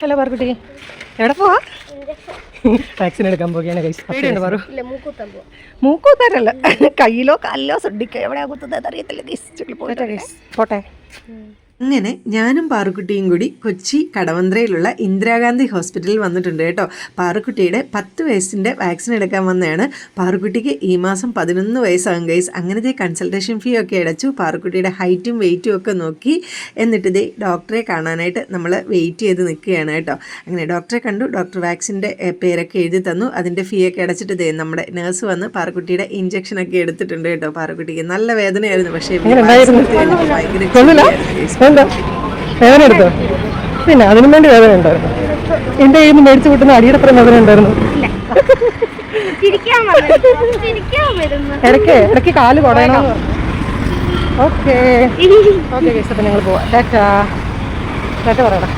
Hello Parukutty, എവിടെ പോവാ? Vaccine എടുക്കാൻ പോവുകയാണ് ഗൈസ്. മൂക്കൂത്താരല്ല, കയ്യിലോ കാലിലോ ശ്രദ്ധിക്കുക. എവിടെയാ കുത്തുന്നത് അറിയത്തില്ല ഗൈസ്. പോട്ടെ. അങ്ങനെ ഞാനും പാറുക്കുട്ടിയും കൂടി കൊച്ചി കടവന്ത്രയിലുള്ള ഇന്ദിരാഗാന്ധി ഹോസ്പിറ്റലിൽ വന്നിട്ടുണ്ട് കേട്ടോ. പാറുക്കുട്ടിയുടെ 10 വയസ്സിൻ്റെ വാക്സിൻ എടുക്കാൻ വന്നതാണ്. പാറുക്കുട്ടിക്ക് ഈ മാസം 11 വയസ്സാകും ഗൈസ്. അങ്ങനത്തെ കൺസൾട്ടേഷൻ ഫീ ഒക്കെ അടച്ചു. പാറുക്കുട്ടിയുടെ ഹൈറ്റും വെയിറ്റും ഒക്കെ നോക്കി. എന്നിട്ട് ഇതേ ഡോക്ടറെ കാണാനായിട്ട് നമ്മൾ വെയിറ്റ് ചെയ്ത് നിൽക്കുകയാണ് കേട്ടോ. അങ്ങനെ ഡോക്ടറെ കണ്ടു. ഡോക്ടർ വാക്സിൻ്റെ പേരൊക്കെ എഴുതി തന്നു. അതിൻ്റെ ഫീ ഒക്കെ അടച്ചിട്ട് ഇതേ നമ്മുടെ നേഴ്സ് വന്ന് പാറുക്കുട്ടിയുടെ ഇഞ്ചക്ഷനൊക്കെ എടുത്തിട്ടുണ്ട് കേട്ടോ. പാറുക്കുട്ടിക്ക് നല്ല വേദനയായിരുന്നു, പക്ഷേ ഭയങ്കര വേദന എടുത്തോ? പിന്നെ അതിനു വേണ്ടി വേദന ഉണ്ടായിരുന്നു. എന്റെ കയ്യിൽ നിന്ന് മേടിച്ചു കൂട്ടുന്ന അടിയടപ്പുറം വേദന ഉണ്ടായിരുന്നു. ഇടയ്ക്ക് കാല് കൊടയണം. ഓക്കെ ഓക്കെ, അപ്പം ഞങ്ങൾ പോവാം. ടാറ്റ ടാറ്റ പറയണം.